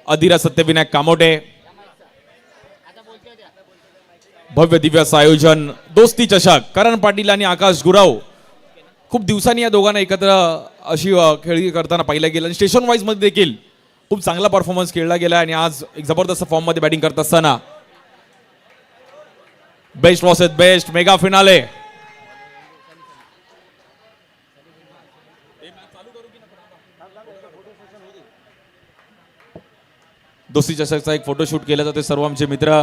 अधिरा सत्यविनायक कामोटे. भव्य दिव्य असं आयोजन दोस्ती चषक करण पाटील आणि आकाश गुराव. खूप दिवसांनी या दोघांना एकत्र अशी खेळी करताना पाहिलं गेलं आणि स्टेशन वाईज मध्ये देखील खूप चांगला परफॉर्मन्स खेळला गेला आणि आज एक जबरदस्त फॉर्म मध्ये बॅटिंग करत असताना best versus best mega finale. दोस्ती चषकचा एक फोटोशूट केला जाते. सर्व आमचे मित्र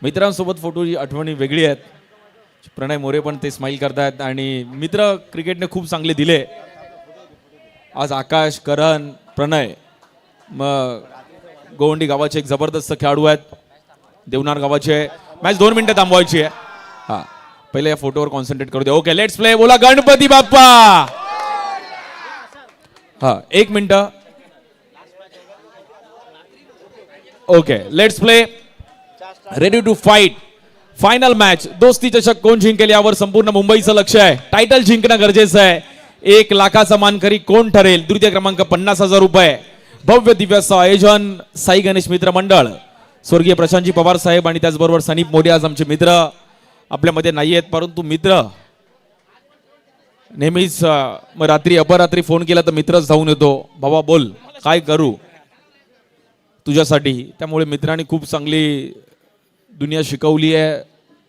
मित्रांसोबत फोटोची आठवणी वेगळी आहेत. प्रणय मोरे पण ते स्माइल करतायत आणि मित्र क्रिकेटने खूप चांगले दिले. आज आकाश, करण, प्रणय मग गोवंडी गावाचे एक जबरदस्त खेळाडू आहेत. देवनार गावाचे. मॅच 2 मिनिटं थांबवायची आहे. पहिले या फोटोवर कॉन्सन्ट्रेट करू दे. Okay let's play. बोला Ganpati Bappa. 1 minute. Okay let's play. Ready to fight. Final match. दोस्ती चषक कोण जिंकेल यावर संपूर्ण मुंबईचं लक्ष आहे. टायटल जिंकणं गरजेचं आहे. 1 लाखाचा मानकरी कोण ठरेल. द्वितीय क्रमांक 50,000 रुपये. भव्य दिव्याचं आयोजन साई गणेश मित्र मंडळ. स्वर्गीय प्रशांतजी पवार साहेब आणि त्याचबरोबर सनीप मोदी आज आमचे मित्र आपल्यामध्ये नाही आहेत, परंतु मित्र नेहमीच रात्री अपरात्री फोन केला तर मित्रच जाऊन येतो. बाबा बोल काय करू तुझ्यासाठी. त्यामुळे मित्रांनी खूप चांगली दुनिया शिकवली आहे.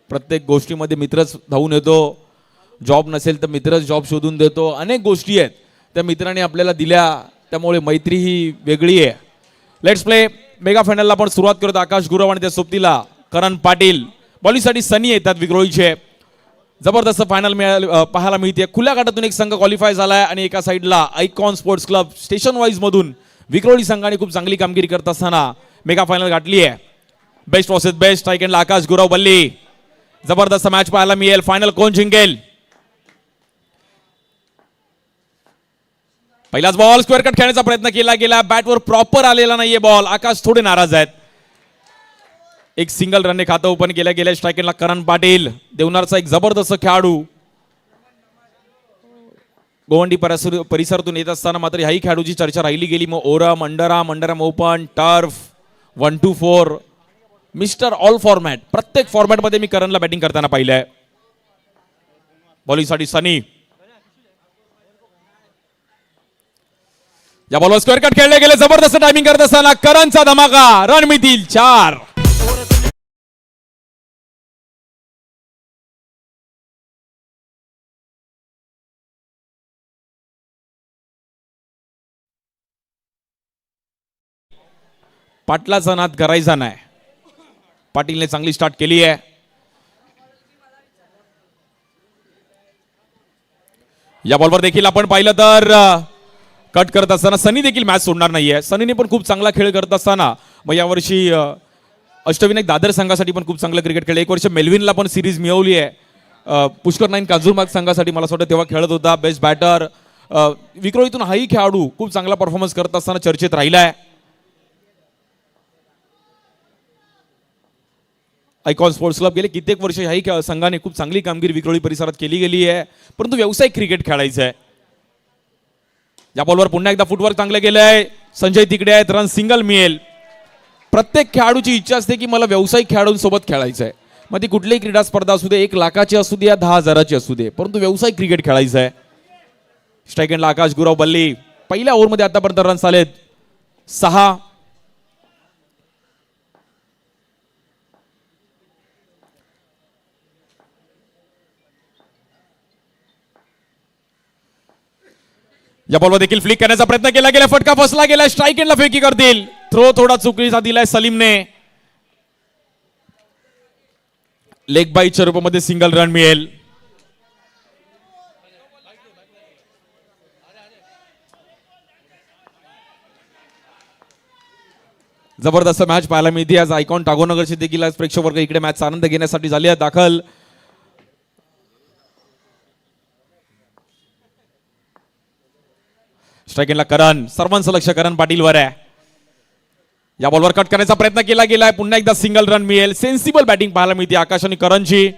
प्रत्येक गोष्टीमध्ये मित्रच धावून येतो. जॉब नसेल तर मित्रच जॉब शोधून देतो. अनेक गोष्टी आहेत त्या मित्रांनी आपल्याला दिल्या. त्यामुळे मैत्री ही वेगळी आहे. Let's play. मेगा फायनलला आपण सुरुवात करतो. आकाश गुरव आणि त्या सोबतीला करण पाटील. बॉलिंगसाठी सनी येतात विक्रोळीचे. जबरदस्त फायनल पाहायला मिळते. खुल्या गटातून एक संघ क्वालिफाय झालाय आणि एका साईडला icon sports club station wise मधून विक्रोळी संघाने खूप चांगली कामगिरी करत असताना मेगा फायनल गाठली आहे. Best versus best. टायकेंडला आकाश गुरव बल्ली. जबरदस्त मॅच पाहायला मिळेल. फायनल कोण जिंकेल. पहिलाच बॉल स्क्वेअर कट खेळण्याचा प्रयत्न केला गेला. बॅटवर प्रॉपर आलेला नाहीये बॉल. आकाश थोडे नाराज आहेत. एक सिंगल रनने खातं ओपन केलं गेलं. स्ट्रायकेंडला करण पाटील. देवनारचा एक जबरदस्त खेळाडू. गोवंडी परिसरातून येत असताना मात्र ह्याही खेळाडूची चर्चा राहिली गेली. मग ओरम मंडरम open turf 1 to 4 mister all format. प्रत्येक फॉर्मॅटमध्ये मी करणला बॅटिंग करताना पाहिलंय. बॉलिंगसाठी सनी. या बॉलवर स्क्वेअर कट खेळले गेले. जबरदस्त टायमिंग करत असताना करणचा धमाका. रन मिळतील 4. पाटलाचा नाद करायचा नाही. पाटीलने चांगली स्टार्ट केली आहे. या बॉलवर देखील आपण पाहिलं तर कट करत असताना सनी देखील मॅच सोडणार नाहीये. सनीने पण खूप चांगला खेळ करत असताना मग यावर्षी अष्टविनायक दादर संघासाठी पण खूप चांगलं क्रिकेट खेळलं. 1 वर्ष मेलविनला पण सिरीज मिळवली आहे. पुष्कर 9 काजूरबाग संघासाठी मला असं वाटतं तेव्हा खेळत होता. Best batter. विक्रोळीतून हाही खेळाडू खूप चांगला परफॉर्मन्स करत असताना चर्चेत राहिलाय. आयकॉन स्पोर्ट्स क्लब गेले कित्येक वर्ष ह्याही संघाने खूप चांगली कामगिरी विक्रोळी परिसरात केली गेली आहे. परंतु व्यावसायिक क्रिकेट खेळायचं आहे. या बॉलवर पुन्हा एकदा फुटवर्क चांगलं गेलंय. संजय तिकडे आहेत. रन सिंगल मिळेल. प्रत्येक खेळाडूची इच्छा असते की मला व्यावसायिक खेळाडूंसोबत खेळायचं आहे. मग ती कुठलीही क्रीडा स्पर्धा असू दे. 1 लाखाची असू दे या 10,000ची असू दे. परंतु व्यावसायिक क्रिकेट खेळायचं आहे. स्ट्रायकेंडला आकाश गुरव बल्ली. पहिल्या ओव्हरमध्ये आतापर्यंत रन्स आलेत 6. या बॉलवर देखील फ्लिक करण्याचा प्रयत्न केला गेला. फटका फसला गेला. स्ट्राइक एंडला फेकी करतील. थ्रो थोडा चुकीचा दिलाय सलीमने. लेग बाईच्या रूपामध्ये सिंगल रन मिळेल. जबरदस्त मॅच पाहायला मिळते आज. आयकॉन टागोनगरचे देखील आज प्रेक्षक वर्ग इकडे मॅच आनंद घेण्यासाठी झाले आहेत दाखल. स्ट्राइकेंडला करण. सर्वांचं लक्ष करण पाटीलवर आहे. या बॉलवर कट करण्याचा प्रयत्न केला गेलाय. पुन्हा एकदा सिंगल रन मिळेल. सेन्सिबल बॅटिंग पाहायला मिळते आकाश आणि करणची.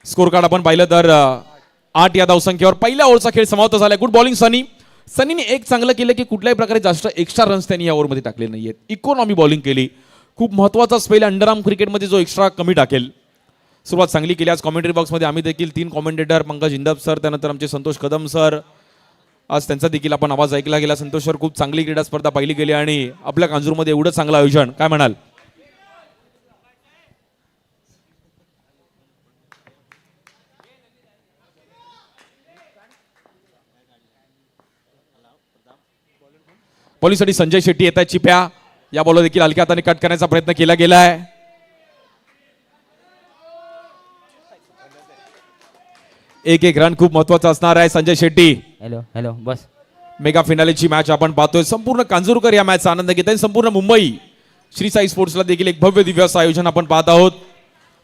स्कोर कार्ड आपण पाहिलं तर 8 या धावसंख्येवर पहिल्या ओव्हरचा खेळ समाप्त झालाय. गुड बॉलिंग सनी. सनीने एक चांगलं केलं की कुठल्याही प्रकारे जास्त एक्स्ट्रा रन्स त्यांनी या ओव्हरमध्ये टाकले नाहीयेत. इकॉनॉमी बॉलिंग केली. खूप महत्त्वाचा स्पेल अंडरआर्म क्रिकेटमध्ये जो एक्स्ट्रा कमी टाकेल. सुरुवात चांगली केली. आज कॉमेंट्री बॉक्समध्ये आम्ही देखील 3 कॉमेंटेटर पंकज इंदब सर, त्यानंतर आमचे संतोष कदम सर, आज त्यांचा देखील आपण आवाज ऐकला गेला. संतोष सर, खूप चांगली क्रीडा स्पर्धा पाहिली गेली आणि आपल्या कांजूरमध्ये एवढं चांगलं आयोजन, काय म्हणाल? बॉलिंगसाठी संजय शेट्टी येत आहेत. चिप्या या बॉलर देखील हलक्या हाताने कट करण्याचा प्रयत्न केला गेला आहे. एक रन खूप महत्वाचा असणार आहे. संजय शेट्टी, हॅलो हॅलो बस. मेगा फिनालेची मॅच आपण पाहतोय. संपूर्ण कांजूरकर या मॅचचा आनंद घेत आहेत. संपूर्ण मुंबई श्री साई स्पोर्ट्सला देखील एक भव्य दिव्य असं आयोजन आपण पाहत आहोत.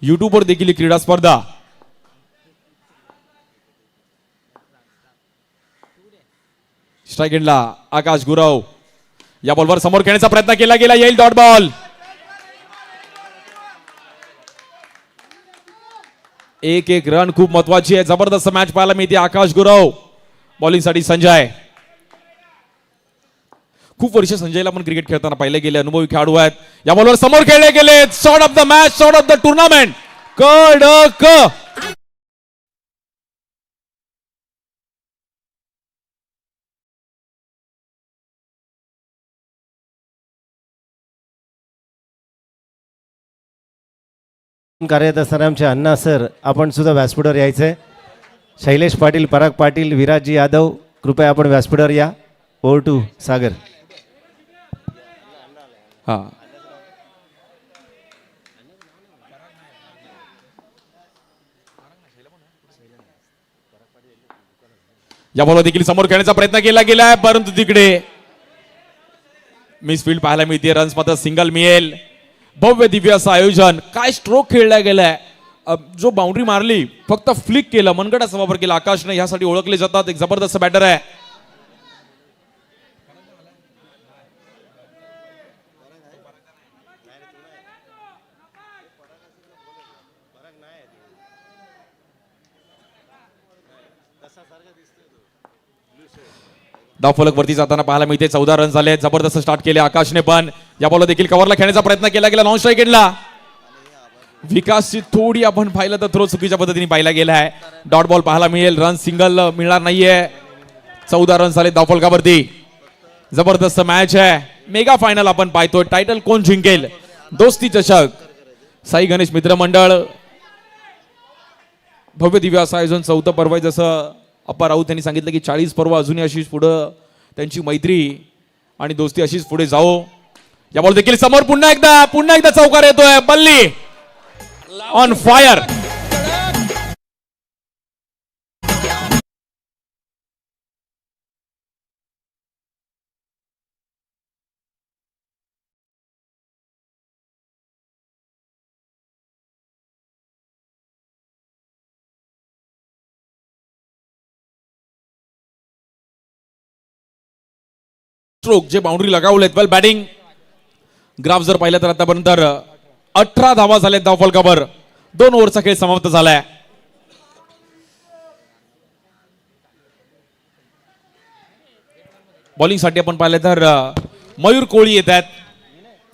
युट्यूबवर देखील ही क्रीडा स्पर्धा. स्ट्राइक एंडला आकाश गुरव या बॉलवर समोर खेळण्याचा प्रयत्न केला गेला. येईल डॉट बॉल. एक रन खूप महत्वाची आहे. जबरदस्त मॅच पाहायला मिळते. आकाश गुरव बॉलिंगसाठी संजय. खूप वर्ष संजयला पण क्रिकेट खेळताना पाहिले गेले. अनुभवी खेळाडू आहेत. या बॉलवर समोर खेळले गेले. Shot of the match, shot of the tournament. कडक. कार्यरत असणारे आमचे अण्णा सर, आपण सुद्धा व्यासपीठावर यायचंय. शैलेश पाटील, पराग पाटील, विराजजी यादव, कृपया आपण व्यासपीठावर या. ओव्हर टू सागर. हा, या बॉलवर देखील समोर खेळण्याचा प्रयत्न केला गेलाय, परंतु तिकडे मिस फील्ड पाहायला मिळते. रन्स मात्र सिंगल मिळेल. भव्य दिव्य असं आयोजन. काय स्ट्रोक खेळला गेलाय. जो बाउंड्री मारली, फक्त फ्लिक केलं, मनगटाचा वापर केला आकाशने. ह्यासाठी ओळखले जातात. एक जबरदस्त बॅटर आहे. धावफलक वरती जाताना पाहायला मिळते. 14 रन झाले. जबरदस्त स्टार्ट केले आकाशने पण. या बॉलर देखील कव्हरला खेळण्याचा प्रयत्न केला गेला. नॉन स्ट्राईक एंडला विकासची थोडी आपण पाहिलं तर थ्रो चुकीच्या पद्धतीने पाहिला गेला आहे. डॉट बॉल पाहायला मिळेल. रन सिंगल मिळणार नाहीये. 14 रन झाले धावफलकावरती. जबरदस्त मॅच आहे. मेगा फायनल आपण पाहतोय. टायटल कोण जिंकेल? दोस्ती चषक, साई गणेश मित्र मंडळ. भव्य दिव्य असं आयोजन. 4थं पर्व आहे. जसं अप्पा राऊत यांनी सांगितलं की 40 पर्व अजूनही अशीच पुढं त्यांची मैत्री आणि दोस्ती अशीच पुढे जाओ. या बॉल देखील समोर पुन्हा एकदा चौकार येतोय. बल्ली ऑन फायर. स्ट्रोक जे बाउंड्री लगावलेत. वेल बॅटिंग. ग्राफ जर पाहिलं तर आतापर्यंत 18 धावा झाल्यात धावफलकावर. 2 ओव्हरचा खेळ समाप्त झालाय. बॉलिंगसाठी आपण पाहिलं तर मयूर कोळी येत आहेत.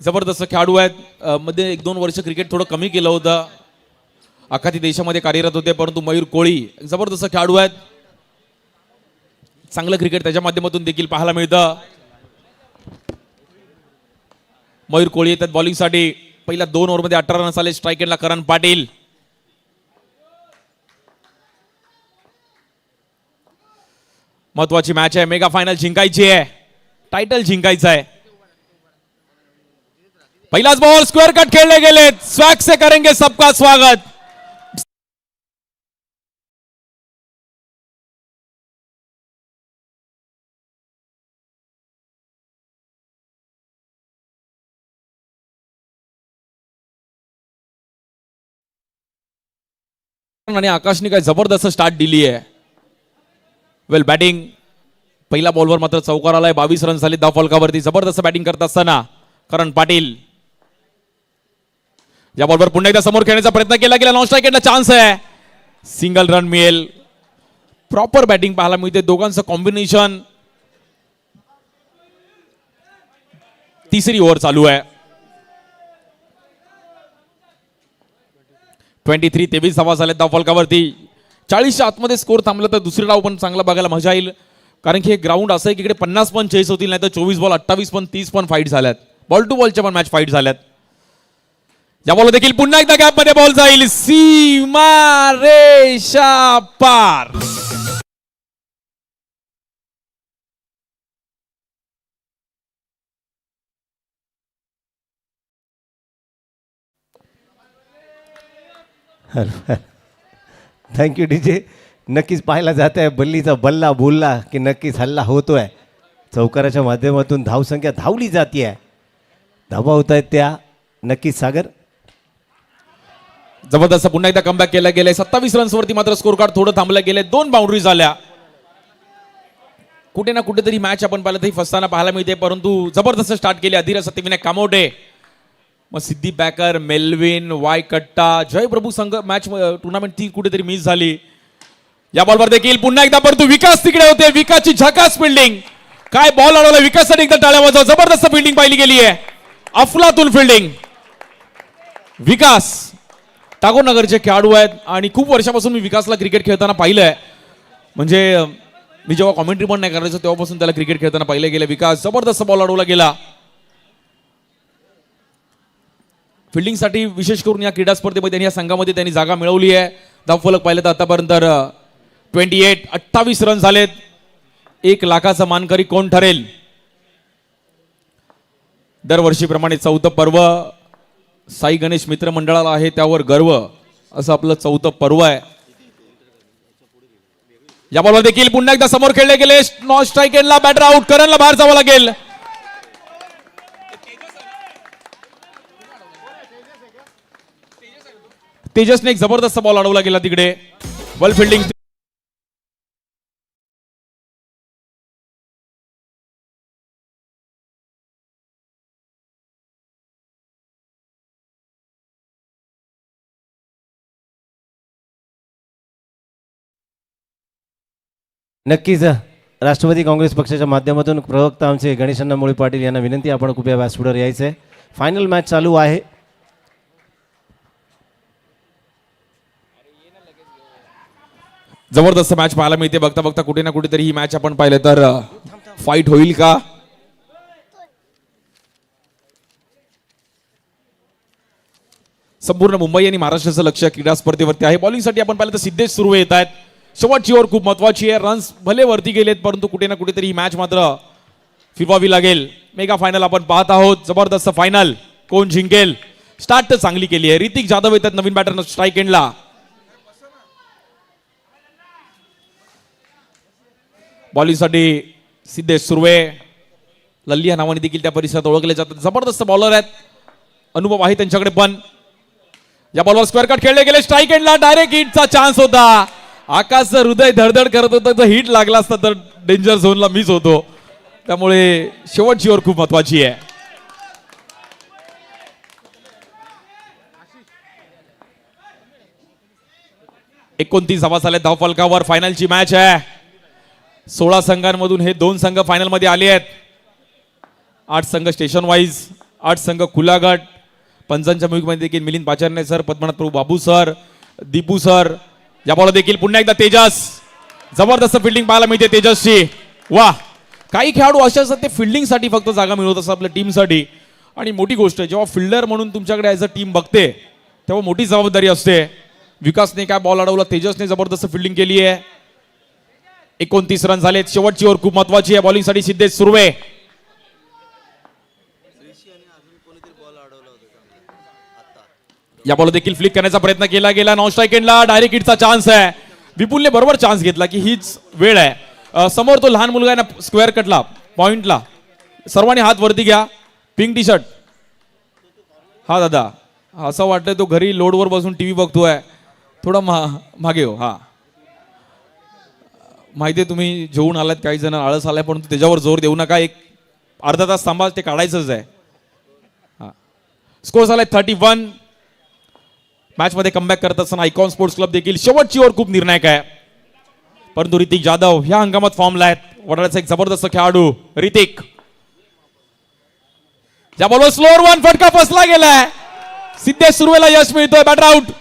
जबरदस्त खेळाडू आहेत. मध्ये 1-2 वर्ष क्रिकेट थोडं कमी केलं होतं. अखाती देशामध्ये कार्यरत होते, परंतु मयूर कोळी जबरदस्त खेळाडू आहेत. चांगलं क्रिकेट त्याच्या माध्यमातून देखील पाहायला मिळतं. मयूर कोळी येतात बॉलिंगसाठी. पहिल्या 2 ओव्हरमध्ये 18 रन आले. स्ट्राइक एंडला करण पाटील. महत्वाची मॅच आहे. मेगा फायनल जिंकायची आहे. टायटल जिंकायचं आहे. पहिलाच बॉल स्क्वेअर कट खेळले गेले. स्वॅग से करेंगे सबका स्वागत. आणि आकाशने काय जबरदस्त स्टार्ट दिली आहे. वेल बॅटिंग. पहिल्या बॉलवर मात्र चौकार आलाय. 22 रन झाले धावफलकावरती. जबरदस्त बॅटिंग करत असताना करण पाटील. या बॉलवर पुन्हा एकदा समोर खेळण्याचा प्रयत्न केला गेला. नॉन स्ट्राइक एंडला चान्स आहे. सिंगल रन मिळेल. प्रॉपर बॅटिंग पाहायला मिळते. दोघांचं कॉम्बिनेशन तिसरी ओव्हर चालू आहे. 23 धावा झाल्यात धाव फलकावरती. 40च्या आतमध्ये स्कोर थांबला तर दुसरी डाव पण चांगला बघायला मजा येईल, कारण की हे ग्राउंड असं आहे की इकडे 50 पण चेस होतील, नाही तर 24 बॉल 28 पण 30 पण फाईट झाल्यात. बॉल टू बॉलच्या पण मॅच फाईट झाल्यात. या बॉल देखील पुन्हा एकदा गॅप मध्ये बॉल जाईल. सीमा रेषा पार. Thank you DJ. नक्कीच पाहायला जात आहे बल्लीचा बल्ला बोलला की नक्कीच हल्ला होतोय. चौकाराच्या माध्यमातून धावसंख्या धावली जाते आहे, धावा होत आहेत त्या. नक्कीच सागर. जबरदस्त पुन्हा एकदा कमबॅक केला गेलाय. 27 रन्सवरती मात्र स्कोर कार्ड थोडं थांबलं गेले. 2 बाउंड्री झाल्या. कुठे ना कुठेतरी मॅच आपण पाहिलं तरी फसताना पाहायला मिळते, परंतु जबरदस्त स्टार्ट केली अधीर सत्यविनायक कामोटे, मग सिद्धी बॅकर, मेल्विन, वाय कट्टा, जय प्रभू संघ मॅच टुर्नामेंट ती कुठेतरी मिस झाली. या बॉलवर देखील पुन्हा एकदा परंतु विकास तिकडे होते. विकासची झकास फिल्डिंग. काय बॉल अडवला विकाससाठी. एकदा टाळ्या वाजवा. जबरदस्त फिल्डिंग पाहिली गेली आहे. अफलातून फिल्डिंग. विकास टागोरनगरचे खेळाडू आहेत आणि खूप वर्षापासून मी विकासला क्रिकेट खेळताना पाहिलंय. म्हणजे मी जेव्हा कॉमेंट्री पण नाही करायचो तेव्हापासून त्याला क्रिकेट खेळताना पाहिलं गेलं. विकास जबरदस्त बॉल अडवला गेला. फिल्डिंगसाठी विशेष करून या क्रीडा स्पर्धेमध्ये या संघामध्ये त्यांनी जागा मिळवली आहे. धावफलक पाहिलं तर आतापर्यंत 28 रन झालेत. 1 लाखाचा मानकरी कोण ठरेल. दरवर्षीप्रमाणे 4थं पर्व साई गणेश मित्र मंडळाला आहे, त्यावर गर्व असं आपलं 4थं पर्व आहे. या बॉलवर देखील पुन्हा एकदा समोर खेळले गेले. नॉन स्ट्राईक एंडला बॅटर आउट. करणला बाहेर जावं लागेल. तेजसने एक जबरदस्त बॉल अडवला गेला तिकडे. वेल फिल्डिंग. नक्कीच राष्ट्रवादी काँग्रेस पक्षाच्या माध्यमातून प्रवक्ता आमचे गणेशांना मुळे पाटील यांना विनंती, आपण खूप या व्यासपीठावर यायचं आहे. फायनल मॅच चालू आहे. जबरदस्त मॅच पाहायला मिळते. बघता बघता कुठे ना कुठेतरी ही मॅच आपण पाहिलं तर फाईट होईल का. संपूर्ण मुंबई आणि महाराष्ट्राचं लक्ष क्रीडा स्पर्धेवरती आहे. बॉलिंगसाठी आपण पाहिलं तर सिद्धेश सुर्वे येत आहेत. शेवटची ओव्हर खूप महत्वाची आहे. रन्स भले वरती गेलेत, परंतु कुठे ना कुठेतरी ही मॅच मात्र फिरवावी लागेल. मेगा फायनल आपण पाहत आहोत. जबरदस्त फायनल. कोण जिंकेल. स्टार्ट तर चांगली केली आहे. ऋतिक जाधव येतात नवीन बॅटर स्ट्राईक एंडला. बॉलिंगसाठी सिद्धेश सुर्वे, लल्ली या नावाने देखील त्या परिसरात ओळखले जातात. जबरदस्त बॉलर आहेत. अनुभव आहे त्यांच्याकडे पण. या बॉलवर स्क्वेअर कट खेळले गेले. स्ट्राईक एंडला डायरेक्ट हिटचा चान्स होता. आकाशचं हृदय धडधड करत होतं. तर हिट लागला असता तर डेंजर झोनला मिस होतो. त्यामुळे शेवटची ओव्हर खूप महत्वाची आहे. एकोणतीस धावा झाल्या धाव फलकावर. फायनलची मॅच आहे. 16 संघांमधून हे 2 संघ फायनल मध्ये आले आहेत. 8 संघ स्टेशन वाईज, 8 संघ खुला गट. पंचांच्या भूमिकेमध्ये देखील मिलिंद पाचारणे सर, पद्मनाथ प्रभू बाबू सर, दीपू सर. या बॉल देखील पुन्हा एकदा तेजस. जबरदस्त फिल्डिंग पाहायला मिळते तेजसची. वा, काही खेळाडू असे असतात ते फिल्डिंगसाठी फक्त जागा मिळवत असतात आपल्या टीमसाठी. आणि मोठी गोष्ट आहे जेव्हा फिल्डर म्हणून तुमच्याकडे ॲज अ टीम बघते तेव्हा मोठी जबाबदारी असते. विकासने काय बॉल अडवला, तेजसने जबरदस्त फिल्डिंग केली आहे. 29 रन झालेत. शेवटची ओव्हर खूप महत्वाची आहे. बॉलिंगसाठी सिद्धेश सुर्वे. या बॉल देखील फ्लिक करण्याचा प्रयत्न केला गेला. नॉन स्ट्राईक एंडला डायरेक्ट हिटचा चान्स आहे. विपुलने बरोबर चान्स घेतला की हीच वेळ आहे. समोर तो लहान मुलगा आहे ना स्क्वेअर कटला पॉइंटला. सर्वांनी हात वरती घ्या. Pink T shirt. हा दादा, असं वाटतंय तो घरी लोडवर बसून टीव्ही बघतोय. थोडं मागे हो. हा, माहितीये तुम्ही जेवून आलात, काही जण आळस आलाय, परंतु त्याच्यावर जोर देऊ नका. एक अर्धा तास थांबा, ते काढायचंच आहे. हा, स्कोर झालाय 31. मॅच मध्ये कमबॅक करत असताना आयकॉन स्पोर्ट्स क्लब देखील शेवटची ओव्हर खूप निर्णायक आहे. परंतु ऋतिक जाधव ह्या हंगामात फॉर्मला आहेत. वडाळ्याचा एक जबरदस्त खेळाडू ऋतिक. ज्या बॉलवर स्लोअर वन फटका फसला गेलाय. सिद्धेश सुर्वेला यश मिळतोय. Batter out.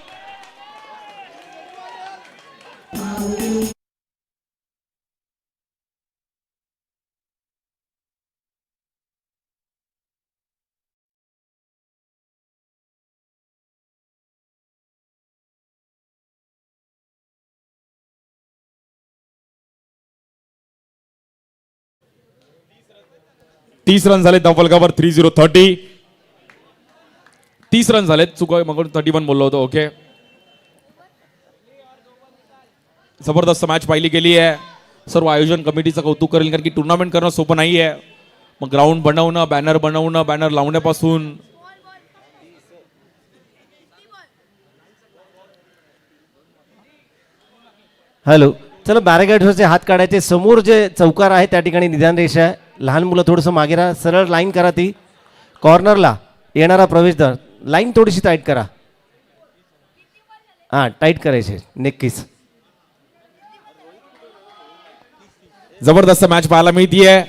तीस रन झाले धावफलकावर. 30-30. 30 रन झालेत. चुका मग 31 बोललो होतो. ओके. जबरदस्त मॅच पाहिली गेली आहे. सर्व आयोजन कमिटीचं कौतुक करेल, कारण की टुर्नामेंट करणं सोपं नाही आहे. मग ग्राउंड बनवणं, बॅनर लावण्यापासून हॅलो, चला बॅरिगेड्सवरचे हात काढायचे. समोर जे चौकार आहे त्या ठिकाणी निदान रेषा आहे. लहान मुलं थोडंसं मागे राहा. सरळ लाईन करा. ती कॉर्नरला येणारा प्रवेशद्वार लाईन थोडीशी टाईट करा. हां, टाईट करायचे नक्कीच. जबरदस्त मॅच पाहायला मिळतीये.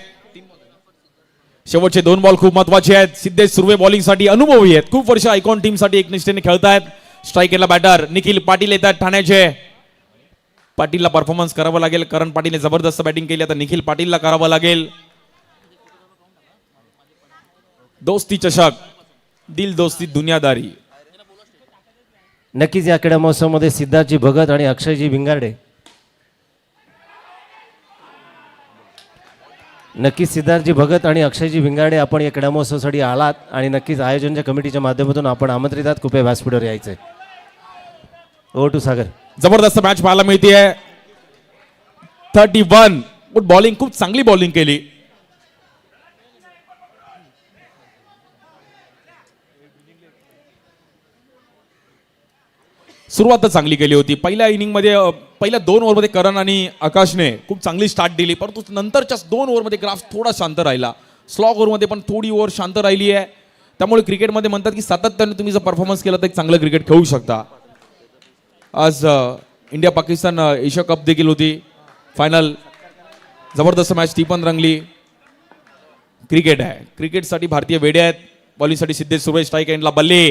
शेवटचे 2 बॉल खूप महत्वाचे आहेत. सिद्धेश सुर्वे बॉलिंगसाठी अनुभवी आहेत. खूप वर्ष आयकॉन टीमसाठी एकनिष्ठेने खेळतायत. स्ट्राईक केला बॅटर निखिल पाटील येतात ठाण्याचे. पाटीलला परफॉर्मन्स करावा लागेल. करण पाटीलने जबरदस्त बॅटिंग केली. आता निखिल पाटीलला करावं लागेल. दोस्ती चषक, दिल दोस्ती दुनियादारी. नक्कीच या क्रीडा महोत्सवामध्ये सिद्धार्थजी भगत आणि अक्षयजी भिंगारडे, नक्कीच सिद्धार्थजी भगत आणि अक्षयजी भिंगारडे आपण या क्रीडा महोत्सवासाठी आलात आणि नक्कीच आयोजनच्या कमिटीच्या माध्यमातून आपण आमंत्रित आहात. कृपया व्यासपीठावर यायचंय. ओव्हर टू सागर. जबरदस्त मॅच पाहायला मिळतीये. 31. गुड बॉलिंग, खूप चांगली बॉलिंग केली. सुरुवात चांगली केली होती. पहिल्या इनिंगमध्ये पहिल्या 2 ओव्हरमध्ये करण आणि आकाशने खूप चांगली स्टार्ट दिली, परंतु नंतरच्या 2 ओव्हरमध्ये ग्राफ थोडा शांत राहिला. स्लॉग ओव्हरमध्ये पण थोडी ओव्हर शांत राहिली आहे. त्यामुळे क्रिकेटमध्ये म्हणतात की सातत्याने तुम्ही जर परफॉर्मन्स केला तर एक चांगलं क्रिकेट खेळू शकता. आज इंडिया पाकिस्तान एशिया कप देखील होती फायनल. जबरदस्त मॅच ती पण रंगली. क्रिकेट आहे, क्रिकेटसाठी भारतीय वेडे आहेत. बॉलिंगसाठी सिद्धेश सुर्वे स्ट्राईक एंडला बल्ले.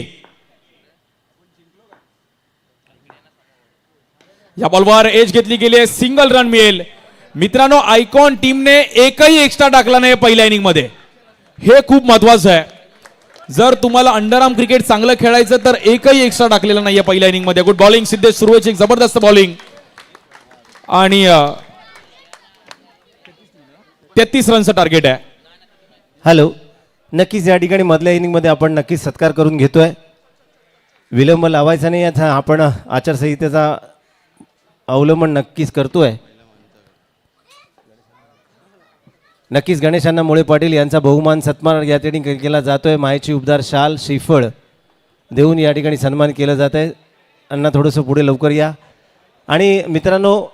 या बॉलवर एज घेतली गेली आहे. सिंगल रन मिळेल. मित्रांनो, आयकॉन टीमने एकही एक्स्ट्रा टाकला नाही पहिल्या इनिंग मध्ये. हे खूप महत्वाचं आहे. जर तुम्हाला अंडरआर्म क्रिकेट चांगलं खेळायचं तर एकही एक्स्ट्रा टाकलेला नाहीये पहिल्या इनिंग मध्ये. गुड बॉलिंग सिद्धेश सुर्वेची, एक जबरदस्त बॉलिंग. आणि 33 रनचं टार्गेट आहे. हॅलो, नक्कीच या ठिकाणी मधल्या इनिंगमध्ये आपण नक्कीच सत्कार करून घेतोय. विलंब लावायचा नाही. याचा आपण आचारसंहितेचा अवलंबन नक्कीच करतोय. नक्कीच गणेशांना मुळे पाटील यांचा बहुमान सत्कार या ठिकाणी केला जातोय. मायेची उबदार शाल श्रीफळ देऊन या ठिकाणी सन्मान केला जात आहे. अण्णा थोडंसं पुढे लवकर या. आणि मित्रांनो,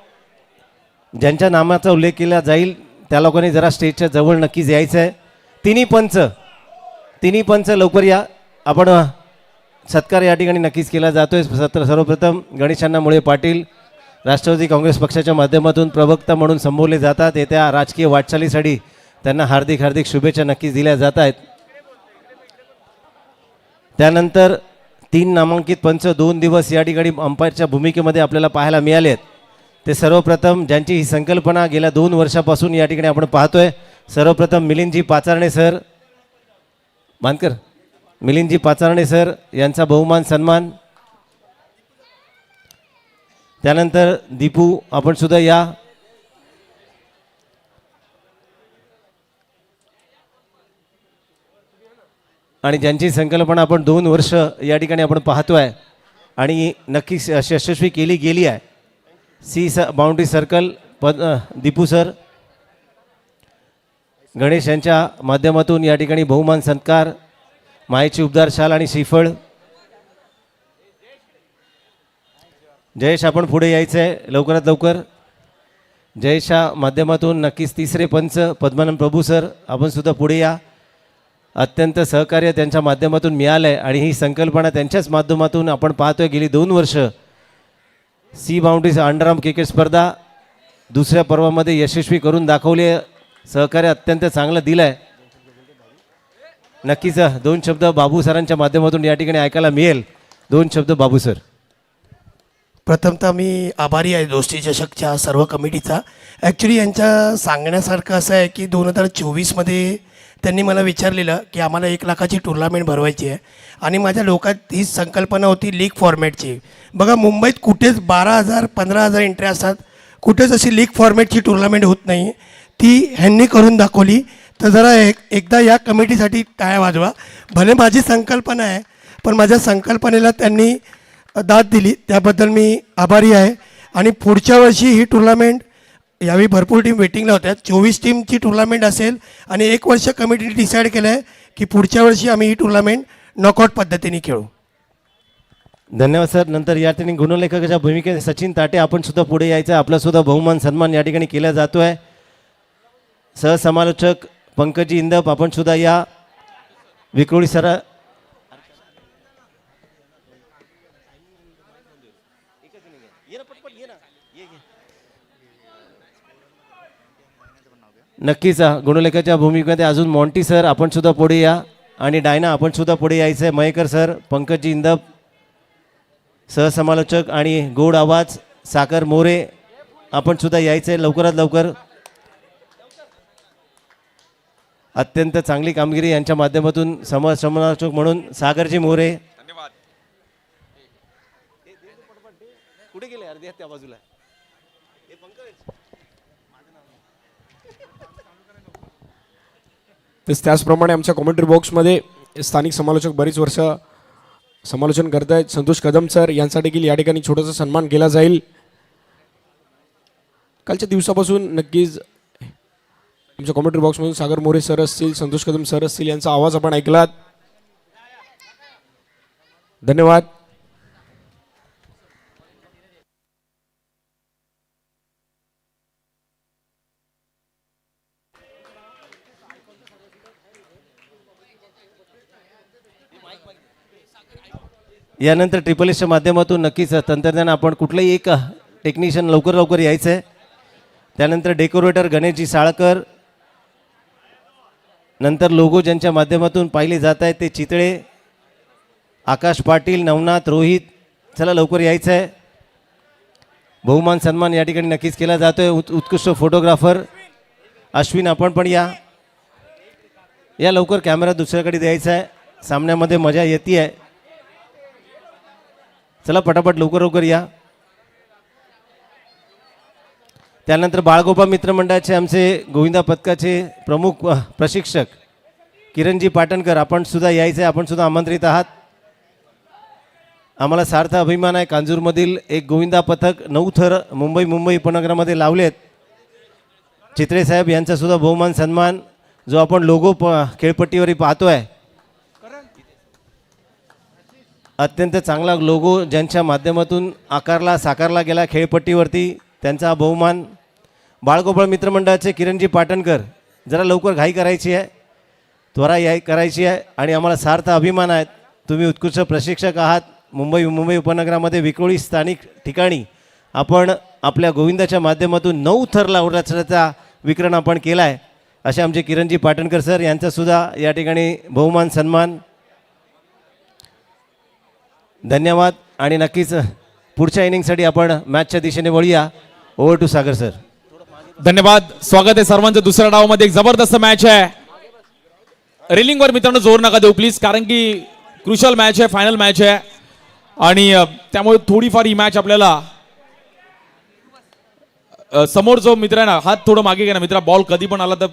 ज्यांच्या नामाचा उल्लेख केला जाईल त्या लोकांनी जरा स्टेजच्या जवळ नक्कीच यायचं आहे. तिन्ही पंच लवकर या. आपण सत्कार या ठिकाणी नक्कीच केला जातोय. सर्वप्रथम गणेशांना मुळे पाटील राष्ट्रवादी काँग्रेस पक्षाच्या माध्यमातून प्रवक्ता म्हणून संबोधले जातात. येत्या राजकीय वाटचालीसाठी त्यांना हार्दिक हार्दिक शुभेच्छा नक्कीच दिल्या जात आहेत. त्यानंतर 3 नामांकित पंच 2 दिवस या ठिकाणी अंपायरच्या भूमिकेमध्ये आपल्याला पाहायला मिळाले आहेत. ते सर्वप्रथम ज्यांची ही संकल्पना गेल्या 2 वर्षापासून या ठिकाणी आपण पाहतोय. सर्वप्रथम मिलिंदजी पाचारणे सर, मानकर मिलिंदजी पाचारणे सर यांचा बहुमान सन्मान. त्यानंतर दीपू आपण सुद्धा या. आणि ज्यांची संकल्पना आपण 2 वर्ष या ठिकाणी आपण पाहतोय आणि नक्कीच यशस्वी केली गेली आहे. Boundary circle Deepu sir, Ganesh यांच्या माध्यमातून या ठिकाणी बहुमान सत्कार, मायेची उबदार शाल आणि श्रीफळ. जयेश आपण पुढे यायचं आहे लवकरात लवकर. जयेशच्या माध्यमातून नक्कीच 3रे पंच पद्मानंद प्रभू सर आपण सुद्धा पुढे या. अत्यंत सहकार्य त्यांच्या माध्यमातून मिळालं आहे आणि ही संकल्पना त्यांच्याच माध्यमातून आपण पाहतोय गेली 2 वर्ष. बाउंड्री अंडरआर्म क्रिकेट स्पर्धा 2ऱ्या पर्वामध्ये यशस्वी करून दाखवली आहे. सहकार्य अत्यंत चांगलं दिलं आहे. नक्कीच 2 शब्द बाबू सरांच्या माध्यमातून या ठिकाणी ऐकायला मिळेल. 2 शब्द बाबू सर. प्रथमतः मी आभारी आहे दोस्ती चषकच्या सर्व कमिटीचा. ॲक्च्युली यांच्या सांगण्यासारखं असं आहे की 2024मध्ये त्यांनी मला विचारलेलं की आम्हाला 1 लाखाची टुर्नामेंट भरवायची आहे आणि माझ्या डोक्यात ही संकल्पना होती लीग फॉर्मॅटची. बघा मुंबईत कुठेच 12,000 15,000 एंट्री असतात, कुठेच अशी लीग फॉर्मॅटची टुर्नामेंट होत नाही. ती ह्यांनी करून दाखवली. तर जरा एकदा या कमिटीसाठी टाळ्या वाजवा. भले माझी संकल्पना आहे पण माझ्या संकल्पनेला त्यांनी दाद दिली, त्याबद्दल मी आभारी आहे. आणि पुढच्या वर्षी ही टुर्नामेंट, यावेळी भरपूर टीम वेटिंगला होत्या, 24 टीमची टुर्नामेंट असेल आणि 1 वर्ष कमिटीने डिसाईड केलं आहे की पुढच्या वर्षी आम्ही ही टुर्नामेंट नॉकआउट पद्धतीने खेळू. धन्यवाद सर. नंतर या ठिकाणी गुणलेखकाच्या भूमिकेत सचिन ताटे आपण सुद्धा पुढे यायचं. आपला सुद्धा बहुमान सन्मान या ठिकाणी केला जातो आहे. सहसमालोचक पंकजी इंदप आपण सुद्धा या. विक्रोळी सर नक्कीच गुणलेखाच्या भूमिकेमध्ये अजून मॉन्टी सर आपण सुद्धा पुढे या. आणि डायना आपण सुद्धा पुढे यायचं आहे. मयेकर सर, पंकजी इंदप सहसमालोचक आणि गोड आवाज सागर मोरे आपण सुद्धा यायचं आहे लवकरात लवकर. अत्यंत चांगली कामगिरी यांच्या माध्यमातून समालोचक म्हणून सागरजी मोरे. कुठे गेले अर्ध्या त्या बाजूला. त्याचप्रमाणे आमच्या कॉमेंट्री बॉक्समध्ये स्थानिक समालोचक बरीच वर्ष समालोचन करत आहेत. संतोष कदम सर यांचा देखील या ठिकाणी छोटासा सन्मान केला जाईल. कालच्या दिवसापासून नक्कीच आमच्या कॉमेंट्री बॉक्समधून सागर मोरे सर असतील, संतोष कदम सर असतील, यांचा आवाज आपण ऐकलात. धन्यवाद. यानंतर ट्रिपल एसच्या माध्यमातून नक्कीच तंत्रज्ञान आपण कुठलंही एक टेक्निशियन लवकर लवकर यायचं आहे. त्यानंतर डेकोरेटर गणेशजी साळकर. नंतर लोगो ज्यांच्या माध्यमातून पाहिले जात आहेत ते चितळे, आकाश पाटील, नवनाथ, रोहित. चला लवकर यायचं आहे. बहुमान सन्मान या ठिकाणी नक्कीच केला जातो आहे. उत्कृष्ट फोटोग्राफर अश्विन आपण पण या. या लवकर कॅमेरा दुसऱ्याकडे द्यायचा आहे. सामन्यामध्ये मजा येते आहे. चला पटापट लवकर लवकर या. त्यानंतर बाळगोपा मित्रमंडळाचे आमचे गोविंदा पथकाचे प्रमुख प्रशिक्षक किरणजी पाटणकर आपण सुद्धा यायचं आहे. आपण सुद्धा आमंत्रित आहात. आम्हाला सार्थ अभिमान आहे कांजूरमधील एक गोविंदा पथक 9 थर मुंबई उपनगरामध्ये लावलेत. चित्रे साहेब यांचा सुद्धा बहुमान सन्मान जो आपण लोगो खेळपट्टीवर पाहतोय. अत्यंत चांगला लोगो ज्यांच्या माध्यमातून साकारला गेला खेळपट्टीवरती, त्यांचा बहुमान. बाळगोपाळ मित्रमंडळाचे किरणजी पाटणकर. जरा लवकर घाई करायची आहे, त्वरा करायची आहे. आणि आम्हाला सार्थ अभिमान आहे तुम्ही उत्कृष्ट प्रशिक्षक आहात. मुंबई उपनगरामध्ये विक्रोळी स्थानिक ठिकाणी आपण आपल्या गोविंदाच्या माध्यमातून 9 थर लावण्याचा विक्रम आपण केला आहे. असे आमचे किरणजी पाटणकर सर यांचासुद्धा या ठिकाणी बहुमान सन्मान. धन्यवाद. आणि नक्कीच पुढच्या इनिंगसाठी आपण मॅचच्या दिशेने वळूया. Over to Sagar sir. धन्यवाद. स्वागत आहे सर्वांचं. दुसऱ्या डावामध्ये एक जबरदस्त मॅच आहे. रेलिंगवर मित्रांनो जोर नका देऊ प्लीज, कारण की क्रुशल मॅच आहे, फायनल मॅच आहे आणि त्यामुळे थोडीफार ही मॅच आपल्याला समोर जो मित्र आहे ना, हात थोडं मागे घ्या ना मित्रा. बॉल कधी पण आला तर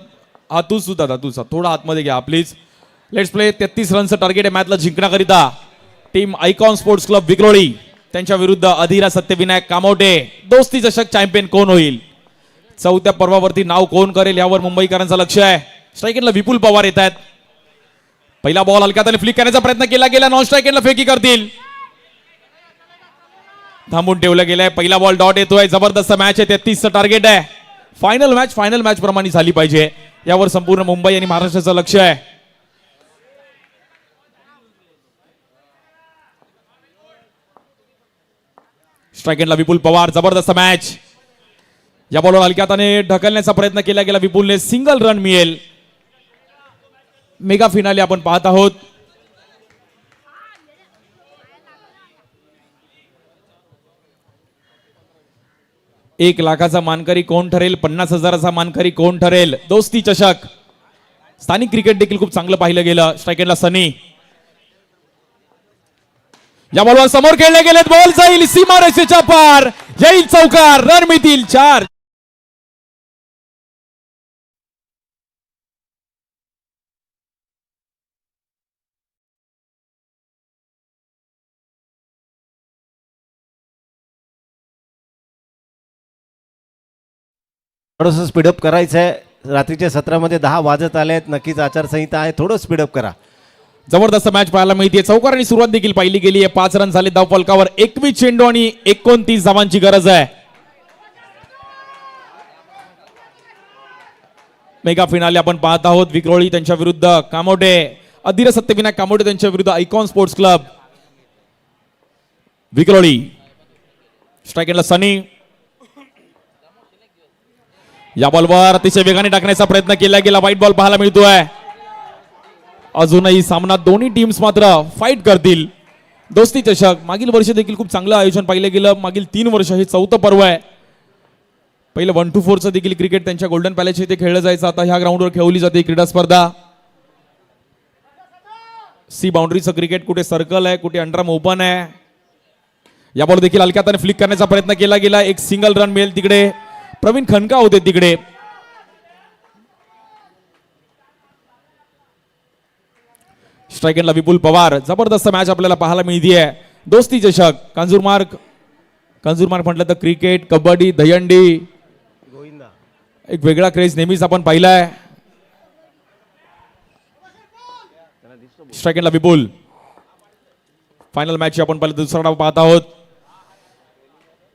हा तूच थोडा आतमध्ये घ्या प्लीज. Let's play. 33 रनचं टार्गेट आहे मॅचला जिंकण्याकरिता. Team icon sports club Vikhroli त्यांच्या विरुद्ध अधीरा सत्यविनायक कामोटे. दोस्ती चषक चॅम्पियन कोण होईल, 4थ्या पर्वावरती नाव कोण करेल यावर मुंबईकरांचं लक्ष आहे. स्ट्राईकरला विपुल पवार येत आहेत. पहिला बॉल हलक्यात आणि फ्लिक करण्याचा प्रयत्न केला गेला. नॉन स्ट्राईकरला फेकी करतील. थांबून ठेवलं गेलंय. पहिला बॉल डॉट येतोय. जबरदस्त मॅच आहे. 33चं टार्गेट आहे. फायनल मॅच प्रमाणे झाली पाहिजे यावर संपूर्ण मुंबई आणि महाराष्ट्राचं लक्ष आहे. स्ट्राईकरला विपुल पवार. जबरदस्त मॅच. या बॉलवर हलक्यात आणि ढकलण्याचा प्रयत्न केला गेला. विपुलने सिंगल रन मिळेल. मेगा फिनाले आपण पाहत आहोत. एक लाखाचा मानकरी कोण ठरेल, 50,000चा मानकरी कोण ठरेल. दोस्ती चषक स्थानिक क्रिकेट देखील खूप चांगलं पाहिलं गेलं. स्ट्रायकेटला सनी, या बॉलवर समोर खेळले गेलेत. बॉल जाईल सीमारेषेच्या पार, येईल चौकार, रन मिळतील 4. थोडंसं स्पीडअप करायचं आहे. रात्रीच्या सत्रामध्ये 10 वाजत आले आहेत. नक्कीच आचारसंहिता आहे, थोडं स्पीडअप करा. जबरदस्त मॅच पाहायला मिळते. चौकारांनी सुरुवात देखील पाहिली गेली आहे. 5 रन झाले धावफलकावर. 21 चेंडू आणि 29 धावांची गरज आहे. मेगा फिनाले आपण पाहत आहोत. विक्रोळी त्यांच्या विरुद्ध कामोटे, अधीर सत्यविनायक कामोटे त्यांच्या विरुद्ध आयकॉन स्पोर्ट्स क्लब. विक्रोळी, स्ट्रायकेटला सनी, या बॉलवर अतिशय वेगाने टाकण्याचा प्रयत्न केला गेला. वाईट बॉल पाहायला मिळतोय. अजूनही सामना दोन्ही टीम्स मात्र फाईट करतील. दोस्ती चषक मागील वर्षी देखील खूप चांगलं आयोजन पाहिलं गेलं. मागील 3 वर्ष हे 4थं पर्व आहे. पहिलं 1 to 4चं देखील क्रिकेट त्यांच्या गोल्डन पॅलेस इथे खेळलं जायचं. आता ह्या ग्राउंडवर खेळवली जाते क्रीडा स्पर्धा. सी बाउंड्रीचं क्रिकेट, कुठे सर्कल आहे, कुठे अंडरआर्म ओपन आहे. या बॉल देखील हलक्या हाताने फ्लिक करण्याचा प्रयत्न केला गेला. एक सिंगल रन मिळेल तिकडे. प्रवीण खनका होते तिकडे. स्ट्रायकेटला विपुल पवार. जबरदस्त मॅच आपल्याला पाहायला मिळतीये. दोस्ती चषक कांजूरमार्ग म्हटलं तर क्रिकेट, कबड्डी, दहीहंडी एक वेगळा क्रेज नेहमीच आपण पाहिलाय. स्ट्रायकेटला विपुल. फायनल मॅच आपण पहिला दुसरा डाव पाहत आहोत.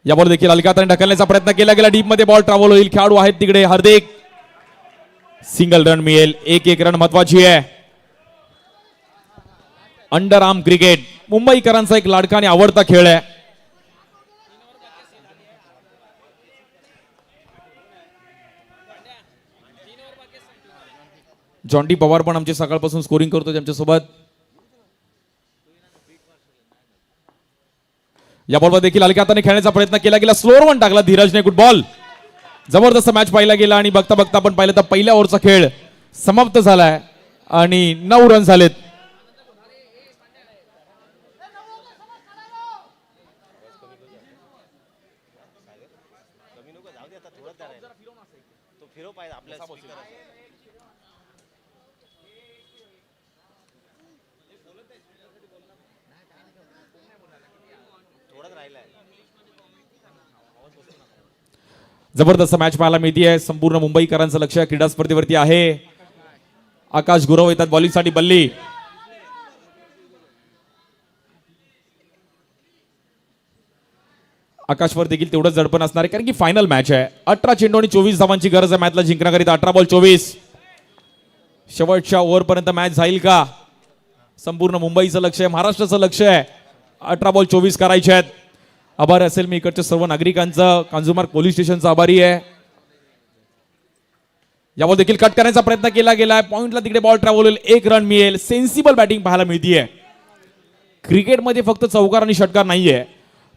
या बॉल देखील हलक्या हाताने ढकलण्याचा प्रयत्न केला गेला. डीप मध्ये बॉल ट्रॅव्हल होईल. खेळाडू आहेत तिकडे. हार्दिक, सिंगल रन मिळेल. 1 रन महत्वाची आहे. अंडर आर्म क्रिकेट मुंबईकरांचा एक लाडका आणि आवडता खेळ आहे. जॉन्टी पवार पण आमचे सकाळपासून स्कोरिंग करतो त्यांच्यासोबत. या बॉलवर देखील हलक्या हाताने खेळण्याचा प्रयत्न केला गेला. स्लोअर वन टाकला धीरजने. Good ball. जबरदस्त मॅच पाहिला गेला आणि बघता बघता आपण पाहिलं तर पहिल्या ओव्हरचा खेळ समाप्त झालाय आणि 9 रन झालेत. जबरदस्त मॅच पाहायला मिळतीये. संपूर्ण मुंबईकरांचं लक्ष क्रीडा स्पर्धेवरती आहे. आकाश गुरव येतात बॉलिंगसाठी. बल्ली, आकाशवर देखील तेवढंच झडपण असणार आहे कारण की फायनल मॅच आहे. 18 चेंडू आणि 24 धावांची गरज आहे मॅचला जिंकण्याकरिता. 18 बॉल 24. शेवटच्या ओव्हरपर्यंत मॅच जाईल का? संपूर्ण मुंबईचं लक्ष आहे, महाराष्ट्राचं लक्ष आहे. 18 बॉल 24 करायचे आहेत. आभार असेल मी इकडच्या सर्व नागरिकांचं. कांजूरमार्ग पोलीस स्टेशनचा आभारी आहे. यावर देखील कट करण्याचा प्रयत्न केला गेलाय. पॉइंटला तिकडे बॉल ट्रॅव्हल होईल. 1 रन मिळेल. सेन्सिबल बॅटिंग पाहायला मिळतीये. क्रिकेटमध्ये फक्त चौकार आणि षटकार नाहीये.